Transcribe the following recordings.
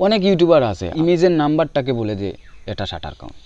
অনেক ইউটিউবার আছে ইমেজের নাম্বারটাকে বলে যে এটা শাটার কাউন্ট।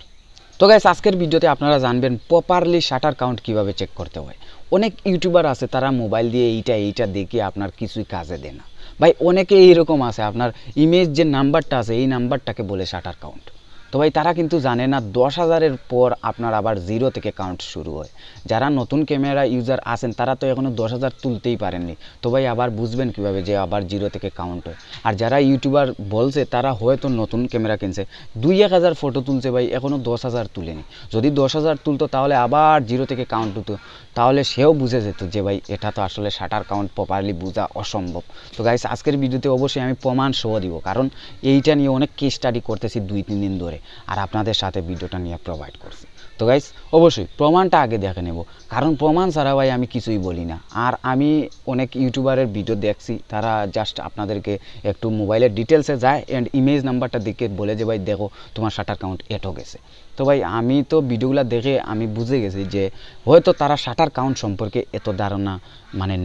তো গাইস আজকের ভিডিওতে আপনারা জানবেন প্রপারলি শাটার কাউন্ট কিভাবে চেক করতে হয়। অনেক ইউটিউবার আছে তারা মোবাইল দিয়ে এইটা দেখে আপনার কিছুই কাজে দেয় না ভাই। অনেকে এইরকম আছে আপনার ইমেজ যে নাম্বারটা আছে এই নাম্বারটাকে বলে শাটার কাউন্ট। তো ভাই তারা কিন্তু জানে না 10,000-এর পর আপনার আবার 0 থেকে কাউন্ট শুরু হয়। যারা নতুন ক্যামেরা ইউজার আছেন তারা তো এখনও 10,000 তুলতেই পারেননি। তো ভাই আবার বুঝবেন কীভাবে যে আবার 0 থেকে কাউন্ট হয়। আর যারা ইউটিউবার বলছে তারা হয়তো নতুন ক্যামেরা কিনছে 2-1,000 ফটো তুলছে ভাই, এখনও 10,000 তুলেনি। যদি 10,000 তুলতো তাহলে আবার 0 থেকে কাউন্ট হতো, তাহলে সেও বুঝে যেত যে ভাই এটা তো আসলে শাটার কাউন্ট প্রপারলি বোঝা অসম্ভব। তো গাইস আজকের ভিডিওতে অবশ্যই আমি প্রমাণ সহ দিব, কারণ এইটা নিয়ে অনেক কেস স্টাডি করতেছি 2-3 দিন ধরে, আর আপনাদের সাথে ভিডিওটা নিয়ে প্রোভাইড করছি। তো গাইস অবশ্যই প্রমাণটা আগে দেখে নেব, কারণ প্রমাণ ছাড়া ভাই আমি কিছুই বলি না। আর আমি অনেক ইউটিউবারের ভিডিও দেখছি তারা জাস্ট আপনাদেরকে একটু মোবাইলের ডিটেলসে যায় অ্যান্ড ইমেজ নাম্বারটা দেখে বলে যে ভাই দেখো তোমার শাটার কাউন্ট এটো গেছে। তো ভাই আমি তো ভিডিওগুলো দেখে আমি বুঝে গেছি যে হয়তো তারা শাটার কাউন্ট সম্পর্কে এত ধারণা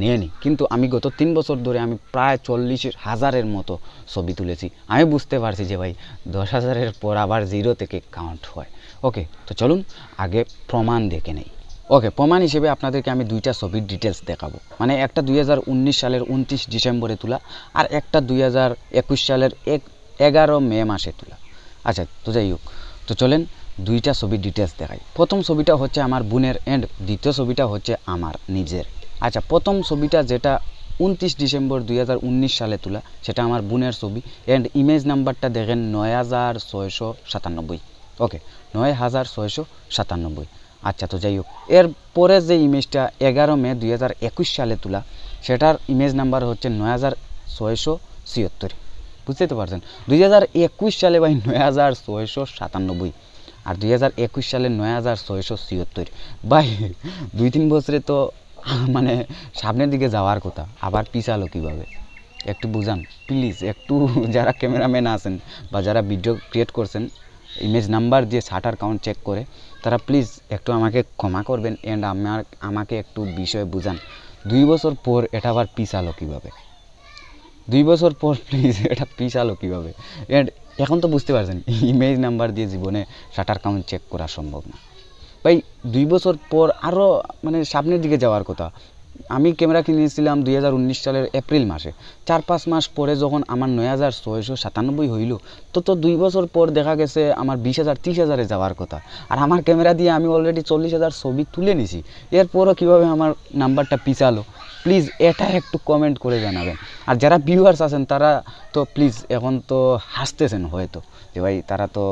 নেয়নি, কিন্তু আমি গত 3 বছর ধরে আমি প্রায় 40,000-এর মতো ছবি তুলেছি। আমি বুঝতে পারছি যে ভাই 10,000-এর পর আবার 0 থেকে কাউন্ট হয়। ওকে, তো চলুন আগে প্রমাণ দেখে নেই। ওকে, প্রমাণ হিসেবে আপনাদেরকে আমি 2টা ছবির ডিটেলস দেখাবো, মানে একটা 2019 সালের 29 ডিসেম্বরে তোলা আর একটা 2021 সালের 11 মে মাসে তোলা। আচ্ছা, তো যাই হোক, তো চলেন 2টা ছবির ডিটেলস দেখাই। প্রথম ছবিটা হচ্ছে আমার বোনের অ্যান্ড দ্বিতীয় ছবিটা হচ্ছে আমার নিজের। আচ্ছা, প্রথম ছবিটা যেটা 29 ডিসেম্বর 2019 সালে তোলা সেটা আমার বোনের ছবি অ্যান্ড ইমেজ নাম্বারটা দেখেন 9697। ওকে, 9697। আচ্ছা, তো যাই হোক, এরপরে যে ইমেজটা 11 মে 2021 সালে তোলা সেটার ইমেজ নাম্বার হচ্ছে 9677। বুঝতে তো পারছেন 2021 সালে ভাই 9697 আর 2021 সালে 9677। ভাই 2-3 বছরে তো মানে সামনের দিকে যাওয়ার কথা, আবার পিছালো কীভাবে একটু বুঝান প্লিজ। একটু যারা ক্যামেরাম্যান আছেন বা যারা ভিডিও ক্রিয়েট করছেন ইমেজ নাম্বার দিয়ে শাটার কাউন্ট চেক করে তারা প্লিজ একটু আমাকে ক্ষমা করবেন অ্যান্ড আমাকে একটু বিষয়ে বুঝান 2 বছর পর এটা আবার পিছালো কীভাবে। 2 বছর পর প্লিজ এটা পিছালো কীভাবে। অ্যান্ড এখন তো বুঝতে পারছেন ইমেজ নাম্বার দিয়ে জীবনে শাটার কাউন্ট চেক করা সম্ভব না ভাই। 2 বছর পর আরও সামনের দিকে যাওয়ার কথা। আমি ক্যামেরা কিনেছিলাম 2019 সালের এপ্রিল মাসে, 4-5 মাস পরে যখন আমার 9697 হইল তো 2 বছর পর দেখা গেছে আমার 20,000-30,000-এ যাওয়ার কথা। আর আমার ক্যামেরা দিয়ে আমি অলরেডি 40,000 ছবি তুলে নিছি, এরপরও কীভাবে আমার নাম্বারটা পিছালো প্লিজ এটা একটু কমেন্ট করে জানাবেন। আর যারা ভিউয়ার্স আছেন তারা তো প্লিজ এখন তো হাসতেছেন হয়তো যে ভাই তারা তো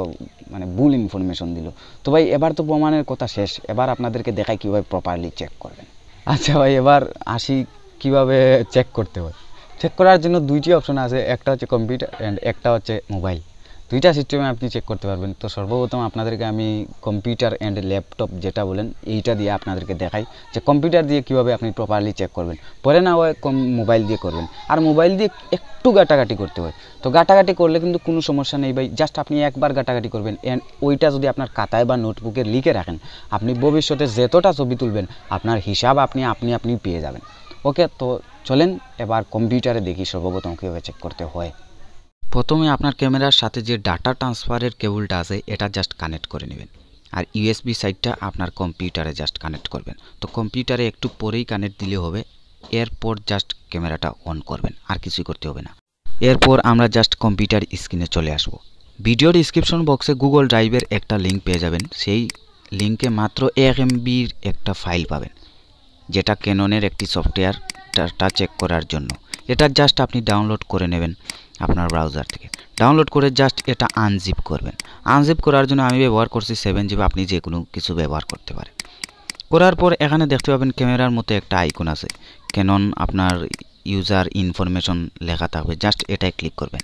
ভুল ইনফরমেশন দিল। তো ভাই এবার তো প্রমাণের কথা শেষ, এবার আপনাদেরকে দেখাই কীভাবে প্রপারলি চেক করবেন। আচ্ছা ভাই, এবার আসি কীভাবে চেক করতে হয়। চেক করার জন্য 2টি অপশন আছে, একটা হচ্ছে কম্পিউটার অ্যান্ড একটা হচ্ছে মোবাইল। 2টা সিস্টেমে আপনি চেক করতে পারবেন। তো সর্বপ্রথম আপনাদেরকে আমি কম্পিউটার অ্যান্ড ল্যাপটপ যেটা বলেন এইটা দিয়ে আপনাদেরকে দেখাই যে কম্পিউটার দিয়ে কীভাবে আপনি প্রপারলি চেক করবেন, পরে না হয় মোবাইল দিয়ে করবেন। আর মোবাইল দিয়ে একটু ঘাটাঘাটি করতে হয়। তো ঘাটাঘাটি করলে কিন্তু কোনো সমস্যা নেই ভাই, জাস্ট আপনি একবার ঘাটাঘাটি করবেন অ্যান্ড ওইটা যদি আপনার খাতায় বা নোটবুকে লিখে রাখেন আপনি ভবিষ্যতে যতটা ছবি তুলবেন আপনার হিসাব আপনি পেয়ে যাবেন। ওকে, তো চলেন এবার কম্পিউটারে দেখি সর্বপ্রথম কীভাবে চেক করতে হয়। প্রথমে আপনার ক্যামেরার সাথে যে ডাটা ট্রান্সফারের কেবলটা আছে এটা জাস্ট কানেক্ট করে নেবেন, আর ইউএসবি সাইডটা আপনার কম্পিউটারে জাস্ট কানেক্ট করবেন। তো কম্পিউটারে একটু পরেই কানেক্ট দিলে হবে, এরপর জাস্ট ক্যামেরাটা অন করবেন, আর কিছুই করতে হবে না। এরপর আমরা জাস্ট কম্পিউটার স্ক্রিনে চলে আসব। ভিডিওর ডিসক্রিপশন বক্সে গুগল ড্রাইভের একটা লিঙ্ক পেয়ে যাবেন, সেই লিঙ্কে মাত্র 1 MBর একটা ফাইল পাবেন যেটা ক্যাননের একটি সফটওয়্যার ডাটা চেক করার জন্য। এটা জাস্ট আপনি ডাউনলোড করে নেবেন আপনার ব্রাউজার থেকে। ডাউনলোড করে জাস্ট এটা আনজিপ করবেন। আনজিপ করার জন্য আমি ব্যবহার করছি 7GB, আপনি যে কোনো কিছু ব্যবহার করতে পারেন। করার পর এখানে দেখতে পাবেন ক্যামেরার মতো একটা আইকন আছে, ক্যানন আপনার ইউজার ইনফরমেশন লেখা থাকবে, জাস্ট এটাই ক্লিক করবেন।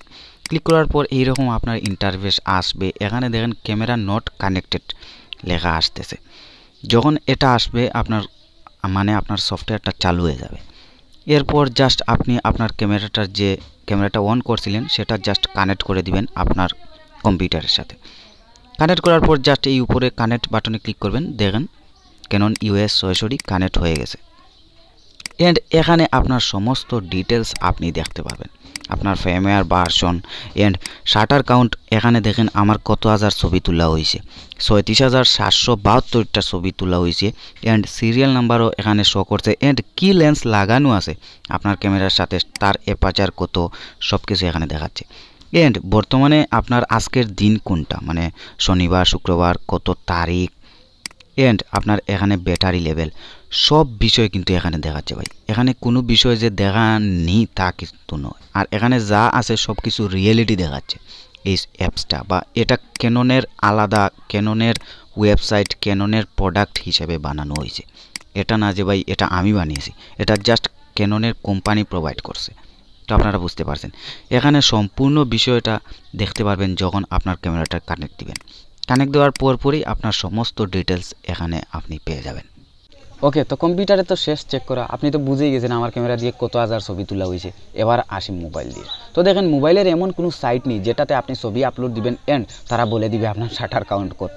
ক্লিক করার পর এইরকম আপনার ইন্টারফেস আসবে। এখানে দেখেন ক্যামেরা নট কানেক্টেড লেখা আসতেছে। যখন এটা আসবে আপনার সফটওয়্যারটা চালু হয়ে যাবে। এরপর জাস্ট আপনি আপনার ক্যামেরাটা অন করছিলেন সেটা জাস্ট কানেক্ট করে দিবেন আপনার কম্পিউটারের সাথে। কানেক্ট করার পর জাস্ট এই উপরে কানেক্ট বাটনে ক্লিক করবেন, দেখেন ক্যানন US 600 কানেক্ট হয়ে গেছে। এন্ড এখানে আপনার সমস্ত ডিটেলস আপনি দেখতে পাবেন। আপনার ফ্রেমের ভার্সন এন্ড শাটার কাউন্ট এখানে দেখেন আমার কত হাজার ছবি তোলা হয়েছে ৩৬,৭৭২টা ছবি তোলা হয়েছে এন্ড সিরিয়াল নাম্বারও এখানে শো করছে এন্ড কি লেন্স লাগানো আছে আপনার ক্যামেরার সাথে তার অ্যাপারচার কত সব কিছু এখানে দেখাচ্ছে এন্ড বর্তমানে আপনার আজকের দিন কোনটা মানে শনিবার শুক্রবার কত তারিখ এন্ড আপনার এখানে ব্যাটারি লেভেল সব বিষয় কিন্তু এখানে দেখাচ্ছে ভাই এখানে কোনো বিষয় যে দেখা নেই তা কিন্তু নয় আর এখানে যা আছে সব কিছু রিয়েলিটি দেখাচ্ছে এই অ্যাপসটা বা এটা ক্যাননের আলাদা ক্যাননের ওয়েবসাইট ক্যাননের প্রোডাক্ট হিসেবে বানানো হয়েছে এটা না যে ভাই এটা আমি বানিয়েছি এটা জাস্ট ক্যাননের কোম্পানি প্রোভাইড করছে তো আপনারা বুঝতে পারছেন এখানে সম্পূর্ণ বিষয়টা দেখতে পারবেন যখন আপনার ক্যামেরাটা কানেক্ট দিবেন কানেক্ট দেওয়ার পরপরই আপনার সমস্ত ডিটেলস এখানে আপনি পেয়ে যাবেন ওকে তো কম্পিউটারে তো শেষ চেক করা আপনি তো বুঝেই গেছেন আমার ক্যামেরা দিয়ে কত হাজার ছবি তোলা হয়েছে এবার আসি মোবাইল দিয়ে তো দেখেন মোবাইলের এমন কোনো সাইট নেই যেটাতে আপনি ছবি আপলোড দিবেন এন্ড তারা বলে দিবে আপনার শাটার কাউন্ট কত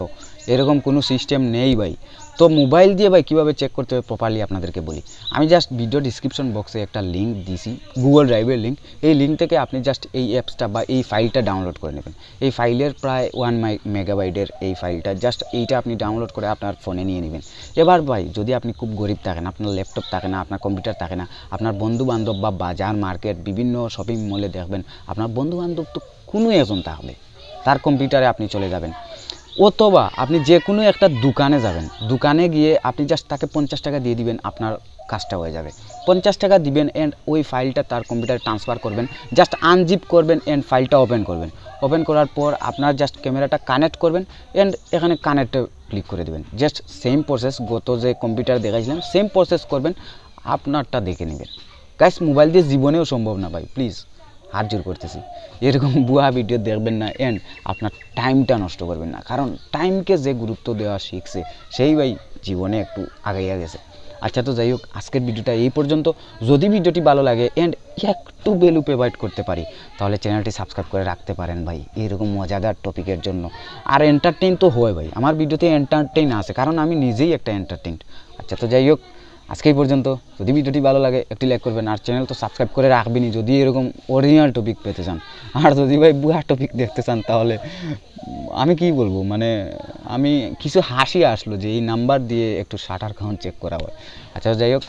এরকম কোনো সিস্টেম নেই ভাই তো মোবাইল দিয়ে ভাই কীভাবে চেক করতে হবে প্রপারলি আপনাদেরকে বলি আমি জাস্ট ভিডিও ডিসক্রিপশন বক্সে একটা লিঙ্ক দিয়েছি গুগল ড্রাইভের লিঙ্ক এই লিঙ্ক থেকে আপনি জাস্ট এই অ্যাপসটা বা এই ফাইলটা ডাউনলোড করে নেবেন এই ফাইলের প্রায় 1 মেগাবাইটের এই ফাইলটা জাস্ট এইটা আপনি ডাউনলোড করে আপনার ফোনে নিয়ে নেবেন এবার ভাই যদি আপনি খুব গরিব থাকেন আপনার ল্যাপটপ থাকে না আপনার কম্পিউটার থাকে না আপনার বন্ধু বান্ধব বা বাজার মার্কেট বিভিন্ন শপিং মলে দেখবেন আপনার বন্ধু বান্ধব তো কোনো একজন থাকবে তার কম্পিউটারে আপনি চলে যাবেন অথবা আপনি যে কোনো একটা দোকানে যাবেন দোকানে গিয়ে আপনি জাস্ট তাকে 50 টাকা দিয়ে দিবেন আপনার কাজটা হয়ে যাবে 50 টাকা দিবেন এন্ড ওই ফাইলটা তার কম্পিউটারে ট্রান্সফার করবেন জাস্ট আনজিপ করবেন এন্ড ফাইলটা ওপেন করবেন ওপেন করার পর আপনার জাস্ট ক্যামেরাটা কানেক্ট করবেন এন্ড এখানে কানেক্টে ক্লিক করে দেবেন জাস্ট সেম প্রসেস গত যে কম্পিউটার দেখাইছিলাম সেম প্রসেস করবেন আপনারটা দেখে নেবেন গাইস মোবাইল দিয়ে জীবনেও সম্ভব না ভাই প্লিজ হাত জোর করতেছি এরকম বুয়া ভিডিও দেখবেন না এন্ড আপনার টাইমটা নষ্ট করবেন না কারণ টাইমকে যে গুরুত্ব দেওয়া শিখছে সেই ভাই জীবনে একটু আগাইয়া গেছে আচ্ছা তো যাই হোক আজকের ভিডিওটা এই পর্যন্ত যদি ভিডিওটি ভালো লাগে এন্ড একটু ভ্যালু প্রোভাইড করতে পারি তাহলে চ্যানেলটি সাবস্ক্রাইব করে রাখতে পারেন ভাই এরকম মজাদার টপিকের জন্য আর এন্টারটেইন তো হয় ভাই আমার ভিডিওতে এন্টারটেইন আছে কারণ আমি নিজেই একটা এন্টারটেইন আচ্ছা তো যাই হোক আজকেই পর্যন্ত যদি ভিডিওটি ভালো লাগে একটি লাইক করবেন আর চ্যানেল তো সাবস্ক্রাইব করে রাখবেনই যদি এরকম অরিজিনাল টপিক পেতে চান আর যদি ভাই বুয়া টপিক দেখতে চান তাহলে আমি কি বলবো মানে আমি কিছু হাসি আসলো যে এই নাম্বার দিয়ে একটু শাটার কাউন্ট চেক করা হয় আচ্ছা যাই হোক